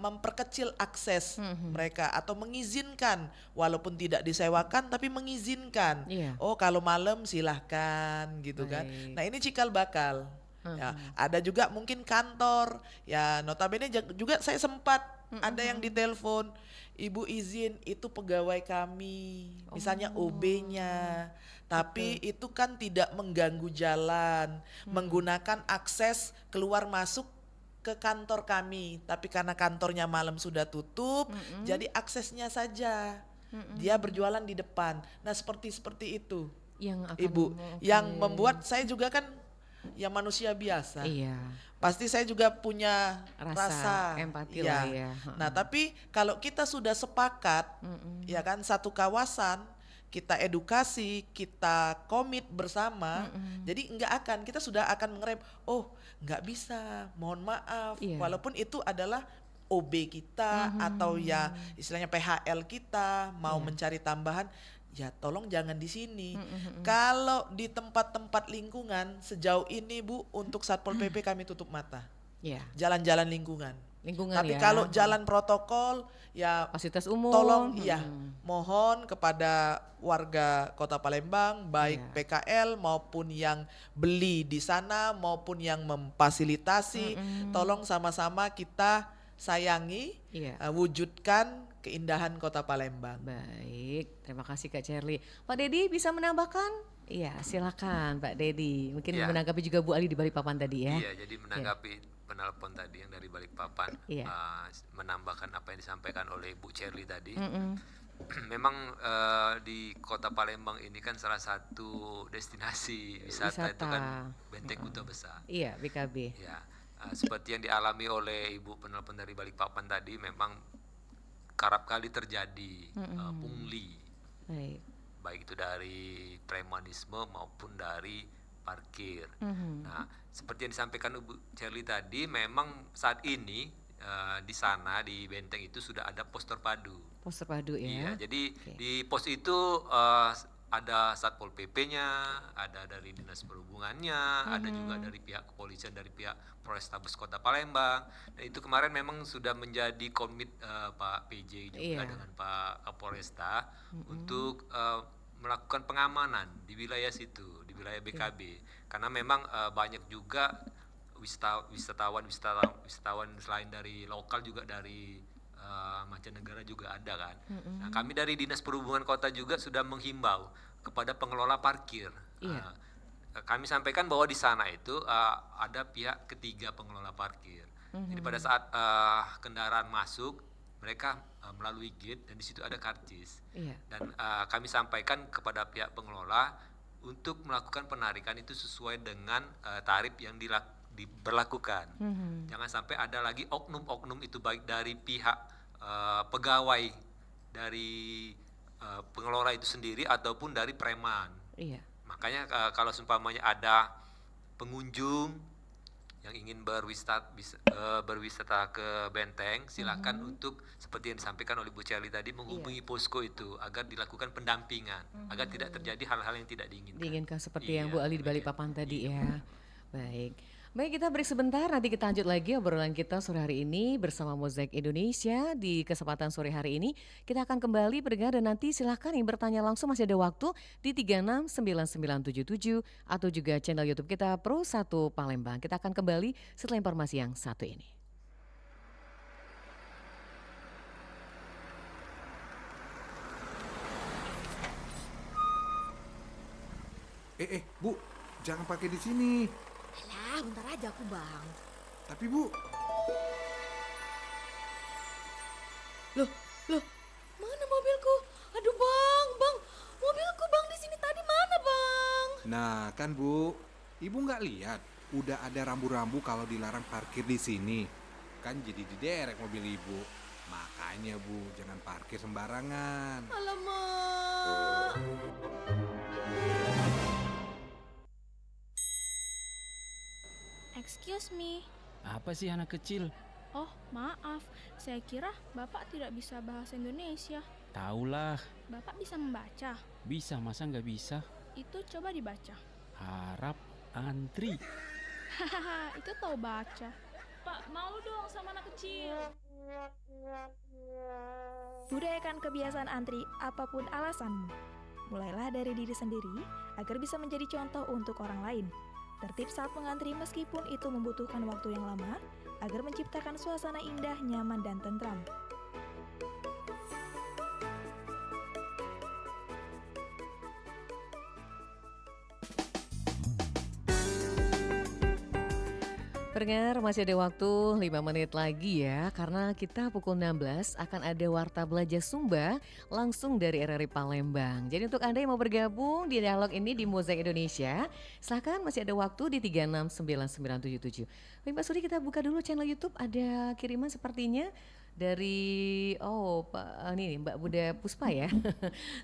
memperkecil akses mereka atau mengizinkan walaupun tidak disewakan tapi mengizinkan. Iya. Oh, kalau malam silahkan gitu kan. Baik. Nah, ini cikal bakal. Ya, ada juga mungkin kantor. Ya, notabene juga saya sempat ada yang ditelepon, "Ibu izin itu pegawai kami, misalnya OB-nya, tapi itu kan tidak mengganggu jalan, menggunakan akses keluar masuk ke kantor kami, tapi karena kantornya malam sudah tutup, jadi aksesnya saja dia berjualan di depan." Nah, seperti itu, Yang akan Ibu, oke. yang membuat saya juga kan ya manusia biasa. Iya. Pasti saya juga punya rasa empati lah ya. Nah, tapi kalau kita sudah sepakat, ya kan, satu kawasan, kita edukasi, kita komit bersama, jadi kita sudah akan mengerem, oh nggak bisa, mohon maaf, Iya. walaupun itu adalah OB kita atau ya istilahnya PHL kita mau mencari tambahan. Ya tolong jangan di sini. Kalau di tempat-tempat lingkungan sejauh ini Bu, untuk Satpol PP kami tutup mata. Iya. Jalan-jalan lingkungan. Lingkungan Tapi ya. kalau jalan protokol ya fasilitas umum. tolong mohon kepada warga Kota Palembang baik PKL maupun yang beli di sana maupun yang memfasilitasi, tolong sama-sama kita sayangi, Iya. wujudkan keindahan Kota Palembang. Baik, terima kasih Kak Cherly. Pak Dedi bisa menambahkan? Iya, silakan Pak Dedi. Mungkin Ya. menanggapi juga Bu Ali di Balikpapan tadi ya. Iya, jadi menanggapi penelpon tadi yang dari Balikpapan, Iya. menambahkan apa yang disampaikan oleh Bu Cherly tadi. Mm-mm. Memang di Kota Palembang ini kan salah satu destinasi wisata itu kan Benteng Kuta Besar. Iya, BKB. Ya, seperti yang dialami oleh Ibu penelpon dari Balikpapan tadi, memang kerap kali terjadi pungli, Baik. baik itu dari premanisme maupun dari parkir. Nah, seperti yang disampaikan Ibu Cherly tadi, memang saat ini di sana di Benteng itu sudah ada pos terpadu. Pos terpadu ya. Iya, jadi Oke. di pos itu ada Satpol PP-nya, ada dari Dinas Perhubungannya, ada juga dari pihak kepolisian, dari pihak Polrestabes Kota Palembang. Dan itu kemarin memang sudah menjadi komit Pak PJ juga Iya. dengan Pak Kapolresta untuk melakukan pengamanan di wilayah situ, di wilayah BKB. Karena memang banyak juga wisatawan selain dari lokal juga dari mancanegara juga ada kan. Nah, kami dari Dinas Perhubungan Kota juga sudah menghimbau kepada pengelola parkir. Iya. Kami sampaikan bahwa di sana itu ada pihak ketiga pengelola parkir. Jadi pada saat kendaraan masuk, mereka melalui gate dan di situ ada karcis. Iya. Dan kami sampaikan kepada pihak pengelola untuk melakukan penarikan itu sesuai dengan tarif yang diberlakukan. Jangan sampai ada lagi oknum-oknum itu, baik dari pihak pegawai dari pengelola itu sendiri ataupun dari preman. Iya. Makanya kalau seumpamanya ada pengunjung yang ingin berwisata ke Benteng, silakan untuk seperti yang disampaikan oleh Bu Cherly tadi, menghubungi posko itu agar dilakukan pendampingan, agar tidak terjadi hal-hal yang tidak diinginkan. Diinginkan seperti yang Iya, Bu Ali di Balikpapan tadi ya. Baik. Baik, kita break sebentar, nanti kita lanjut lagi obrolan kita sore hari ini bersama Mozaik Indonesia. Di kesempatan sore hari ini kita akan kembali berdengar, dan nanti silahkan yang bertanya langsung masih ada waktu di 369977 atau juga channel YouTube kita Pro 1 Palembang. Kita akan kembali setelah informasi yang satu ini. Bu, jangan pakai di sini. Alah, bentar aja aku bang. Tapi Bu, Loh, mana mobilku? Aduh bang, mobilku bang di sini tadi mana bang? nah kan Bu, Ibu nggak lihat udah ada rambu-rambu kalau dilarang parkir di sini. Kan jadi diderek mobil Ibu. Makanya Bu, jangan parkir sembarangan. Alamak. Excuse me. Apa sih anak kecil? Oh, maaf. Saya kira Bapak tidak bisa bahasa Indonesia. Taulah, Bapak bisa membaca? bisa masa nggak bisa? Itu coba dibaca. Harap antri. Hahaha, itu tahu baca. Pak, malu dong sama anak kecil. Budayakan kebiasaan antri apapun alasanmu. Mulailah dari diri sendiri agar bisa menjadi contoh untuk orang lain. Tertib saat mengantri meskipun itu membutuhkan waktu yang lama agar menciptakan suasana indah, nyaman, dan tentram. Pendengar, masih ada waktu 5 menit lagi ya, karena kita pukul 16 akan ada Warta Belajar Sumba langsung dari RRI Palembang. Jadi untuk Anda yang mau bergabung di dialog ini di Mozaik Indonesia, silakan, masih ada waktu di 369977. Baik Mbak Suri, kita buka dulu channel YouTube, ada kiriman sepertinya dari Pak ini Mbak Buda Puspa ya.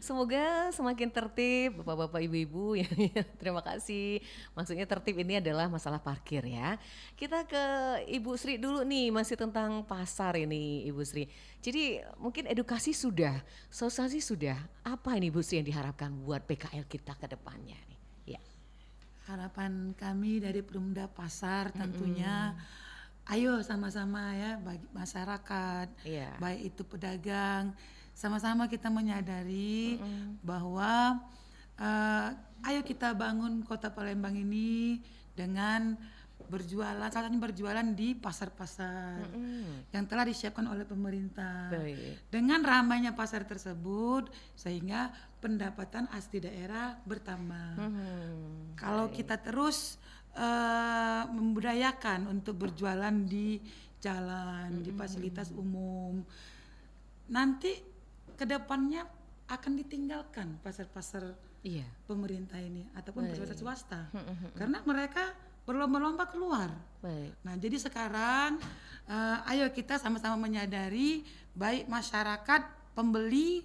Semoga semakin tertib Bapak-bapak Ibu-ibu ya. Terima kasih. Maksudnya tertib ini adalah masalah parkir ya. Kita ke Ibu Sri dulu nih, masih tentang pasar ini Ibu Sri. Jadi mungkin edukasi sudah, sosialisasi sudah. Apa ini Ibu Sri yang diharapkan buat PKL kita ke depannya nih? Ya. Harapan kami dari Perumda Pasar tentunya ayo sama-sama ya, bagi masyarakat, baik itu pedagang, sama-sama kita menyadari bahwa ayo kita bangun Kota Palembang ini dengan salah satunya berjualan di pasar-pasar yang telah disiapkan oleh pemerintah. Baik. Dengan ramainya pasar tersebut, sehingga pendapatan asli daerah bertambah. Kalau kita terus membudayakan untuk berjualan di jalan, di fasilitas umum, nanti kedepannya akan ditinggalkan pasar-pasar pemerintah ini ataupun pasar swasta, karena mereka berlomba-lomba keluar. Baik. Nah, jadi sekarang ayo kita sama-sama menyadari, baik masyarakat, pembeli,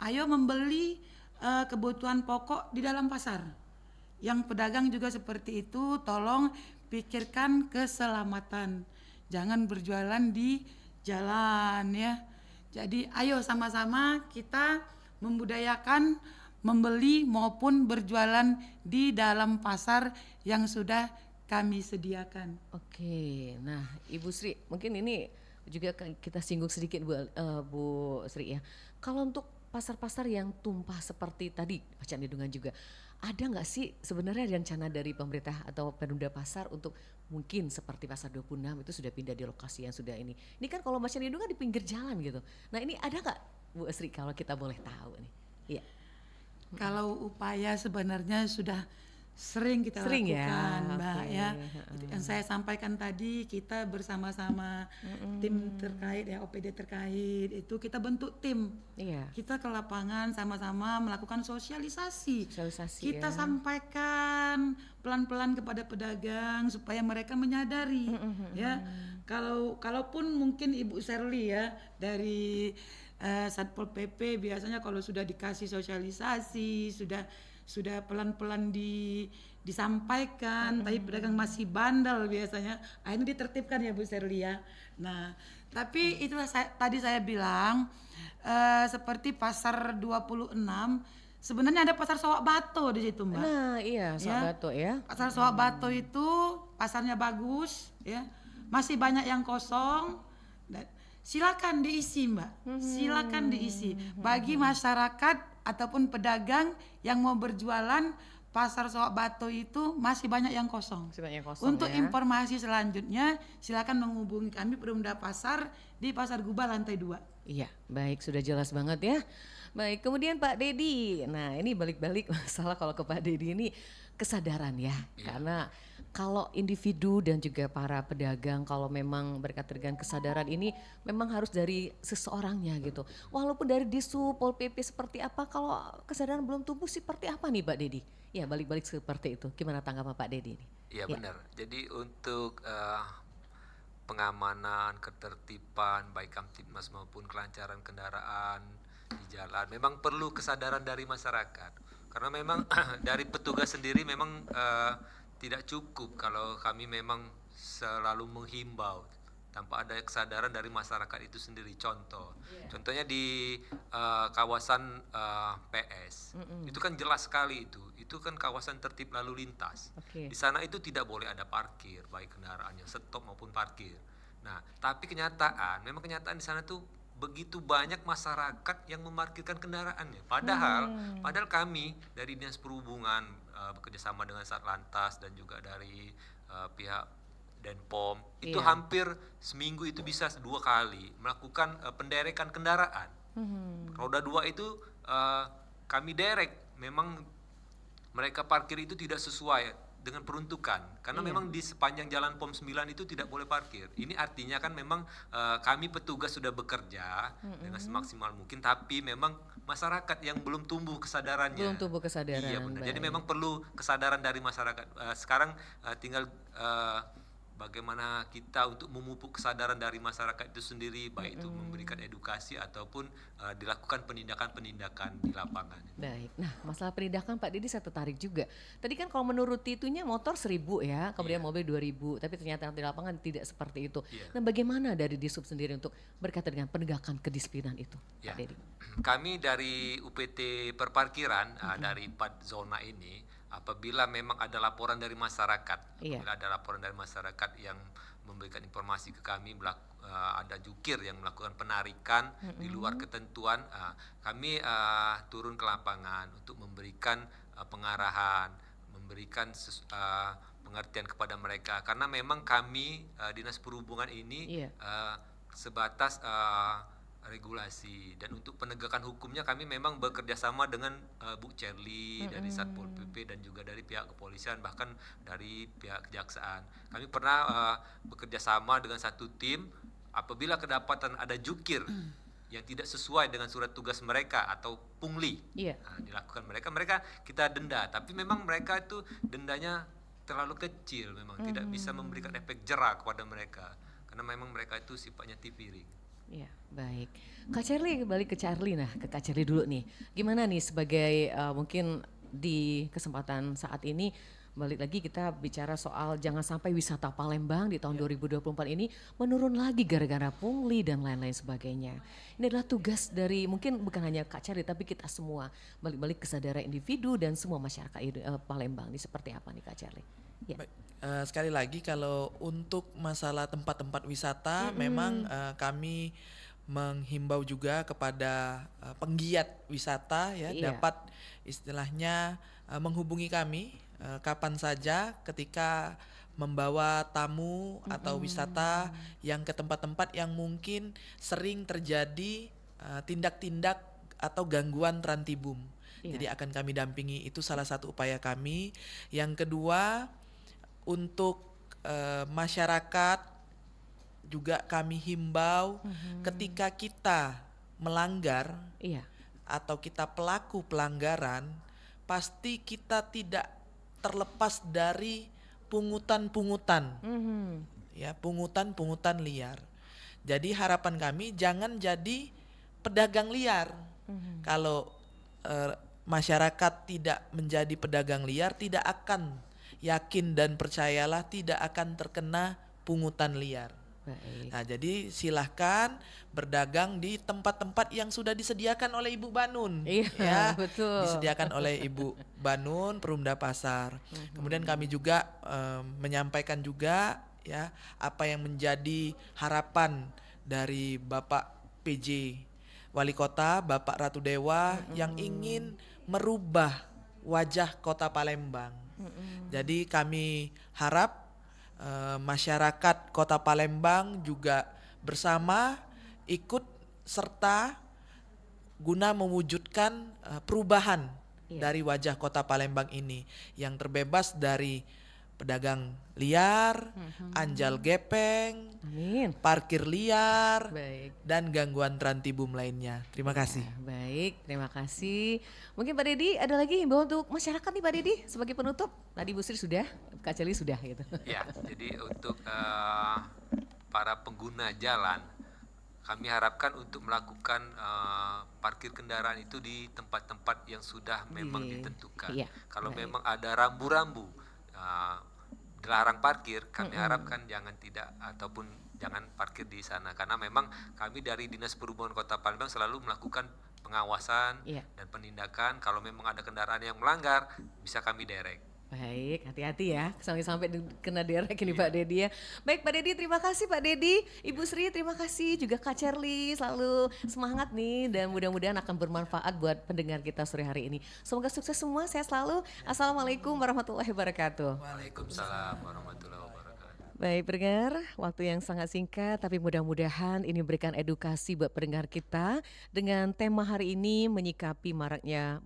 ayo membeli kebutuhan pokok di dalam pasar. Yang pedagang juga seperti itu, tolong pikirkan keselamatan. Jangan berjualan di jalan ya. Jadi ayo sama-sama kita membudayakan membeli maupun berjualan di dalam pasar yang sudah kami sediakan. Oke, nah Ibu Sri, mungkin ini juga kita singgung sedikit Bu Sri ya. Kalau untuk pasar-pasar yang tumpah seperti tadi Macan Dedungan juga, ada nggak sih sebenarnya rencana dari pemerintah atau penunda pasar untuk mungkin seperti pasar 26 itu sudah pindah di lokasi yang sudah ini. Ini kan kalau Macan Dedungan di pinggir jalan gitu. Nah ini ada nggak Bu Sri kalau kita boleh tahu nih? Iya. Kalau upaya sebenarnya sudah sering kita Sering lakukan, ya? Mbak Oke. ya. Yang saya sampaikan tadi, kita bersama-sama tim terkait ya, OPD terkait itu kita bentuk tim. Iya. Kita ke lapangan sama-sama melakukan sosialisasi. Kita ya. sampaikan pelan-pelan kepada pedagang supaya mereka menyadari ya. Kalaupun mungkin Ibu Sherly ya dari Satpol PP biasanya kalau sudah dikasih sosialisasi, sudah pelan-pelan disampaikan, tapi pedagang masih bandel biasanya, akhirnya ditertibkan ya Bu Sherly ya. Nah, tapi itulah tadi saya bilang seperti pasar 26, sebenarnya ada pasar Sowak Bato di situ, Mbak. Nah, iya, Sowak Bato ya. Pasar Sowak Bato itu pasarnya bagus ya, masih banyak yang kosong. Silakan diisi, Mbak. Silakan diisi. Bagi masyarakat ataupun pedagang yang mau berjualan, pasar Sowak Bato itu masih banyak yang kosong. Untuk ya. informasi selanjutnya, silakan menghubungi kami Perumda Pasar di Pasar Gubah lantai 2. Iya, baik, sudah jelas banget ya. Baik, kemudian Pak Dedi. Nah, ini balik-balik masalah kalau ke Pak Dedi ini kesadaran ya. Karena kalau individu dan juga para pedagang kalau memang berkaitan dengan kesadaran ini memang harus dari seseorangnya gitu. Walaupun dari Disub, Pol PP seperti apa, kalau kesadaran belum tumbuh seperti apa nih Pak Dedi? Ya balik-balik seperti itu. Gimana tanggapan Pak Dedi ini? Iya benar. Jadi untuk pengamanan, ketertiban baik Kamtibmas maupun kelancaran kendaraan di jalan memang perlu kesadaran dari masyarakat. Karena memang dari petugas sendiri memang tidak cukup kalau kami memang selalu menghimbau tanpa ada kesadaran dari masyarakat itu sendiri. Contohnya di kawasan PS itu kan jelas sekali itu kan kawasan tertib lalu lintas. Di sana itu tidak boleh ada parkir baik kendaraan yang stop maupun parkir. Nah tapi kenyataan di sana tuh begitu banyak masyarakat yang memarkirkan kendaraannya. Padahal kami dari Dinas Perhubungan bekerjasama dengan Satlantas dan juga dari pihak Denpom itu hampir seminggu itu bisa 2 kali melakukan penderekan kendaraan. Roda 2 itu kami derek, memang mereka parkir itu tidak sesuai dengan peruntukan karena memang di sepanjang jalan POM 9 itu tidak boleh parkir. Ini artinya kan memang kami petugas sudah bekerja dengan semaksimal mungkin, tapi memang masyarakat yang belum tumbuh kesadarannya. Belum tumbuh kesadaran. Iya benar. Jadi memang perlu kesadaran dari masyarakat. Sekarang tinggal bagaimana kita untuk memupuk kesadaran dari masyarakat itu sendiri, baik itu memberikan edukasi ataupun dilakukan penindakan-penindakan di lapangan. Baik, nah masalah penindakan Pak Dedi saya tertarik juga. Tadi kan kalau menurut itunya motor 1.000 ya, kemudian mobil 2.000, tapi ternyata di lapangan tidak seperti itu. Nah bagaimana dari Disub sendiri untuk berkaitan dengan penegakan kedisiplinan itu, Pak Dedi? Kami dari UPT Perparkiran dari 4 zona ini, apabila memang ada laporan dari masyarakat, yang memberikan informasi ke kami, ada jukir yang melakukan penarikan di luar ketentuan, kami turun ke lapangan untuk memberikan pengarahan, memberikan pengertian kepada mereka, karena memang kami Dinas Perhubungan ini sebatas regulasi, dan untuk penegakan hukumnya kami memang bekerja sama dengan Bu Cherly dari Satpol PP dan juga dari pihak kepolisian, bahkan dari pihak kejaksaan. Kami pernah bekerja sama dengan satu tim. Apabila kedapatan ada jukir yang tidak sesuai dengan surat tugas mereka atau pungli, dilakukan mereka kita denda. Tapi memang mereka itu dendanya terlalu kecil, memang tidak bisa memberikan efek jera kepada mereka, karena memang mereka itu sifatnya tipiring. Ya, baik. Kak Cherly, balik ke Charlie. Nah, ke Kak Cherly dulu nih. Gimana nih sebagai mungkin di kesempatan saat ini, balik lagi kita bicara soal jangan sampai wisata Palembang di tahun 2024 ini menurun lagi gara-gara pungli dan lain-lain sebagainya. Ini adalah tugas dari mungkin bukan hanya Kak Cherly tapi kita semua, balik-balik kesadaran individu dan semua masyarakat Palembang. Ini seperti apa nih Kak Cherly? Ya. Baik, sekali lagi kalau untuk masalah tempat-tempat wisata memang kami menghimbau juga kepada penggiat wisata ya dapat istilahnya menghubungi kami kapan saja ketika membawa tamu atau wisata yang ke tempat-tempat yang mungkin sering terjadi tindak-tindak atau gangguan trantibum. Jadi akan kami dampingi, itu salah satu upaya kami. Yang kedua, untuk masyarakat juga kami himbau ketika kita melanggar atau kita pelaku pelanggaran, pasti kita tidak terlepas dari pungutan-pungutan, ya pungutan-pungutan liar. Jadi harapan kami jangan jadi pedagang liar. Kalau masyarakat tidak menjadi pedagang liar, tidak akan yakin dan percayalah tidak akan terkena pungutan liar. Baik. Nah, jadi silahkan berdagang di tempat-tempat yang sudah disediakan oleh Ibu Banun. Iya, betul. Disediakan oleh Ibu Banun, Perumda Pasar. Kemudian kami juga menyampaikan juga ya apa yang menjadi harapan dari Bapak PJ Wali Kota, Bapak Ratu Dewa yang ingin merubah wajah Kota Palembang. Jadi kami harap masyarakat Kota Palembang juga bersama ikut serta guna mewujudkan perubahan dari wajah Kota Palembang ini yang terbebas dari pedagang liar, anjal gepeng, parkir liar, dan gangguan trantibum lainnya. Terima kasih. Baik, terima kasih. Mungkin Pak Dedi ada lagi himbauan untuk masyarakat nih Pak Dedi sebagai penutup. Tadi Bu Sri sudah, Kak Cherly sudah gitu. Ya, jadi untuk para pengguna jalan, kami harapkan untuk melakukan parkir kendaraan itu di tempat-tempat yang sudah memang ditentukan. Kalau memang ada rambu-rambu dilarang parkir, kami harapkan jangan parkir di sana, karena memang kami dari Dinas Perhubungan Kota Palembang selalu melakukan pengawasan dan penindakan. Kalau memang ada kendaraan yang melanggar, bisa kami derek. Baik, hati-hati ya, sampai kena derek ini Pak Dedi ya. Baik Pak Dedi, terima kasih Pak Dedi. Ibu Sri terima kasih, juga Kak Cherly selalu semangat nih dan mudah-mudahan akan bermanfaat buat pendengar kita sore hari ini. Semoga sukses semua, sehat selalu. Assalamualaikum warahmatullahi wabarakatuh. Waalaikumsalam warahmatullahi wabarakatuh. Baik pendengar, waktu yang sangat singkat tapi mudah-mudahan ini memberikan edukasi buat pendengar kita dengan tema hari ini menyikapi maraknya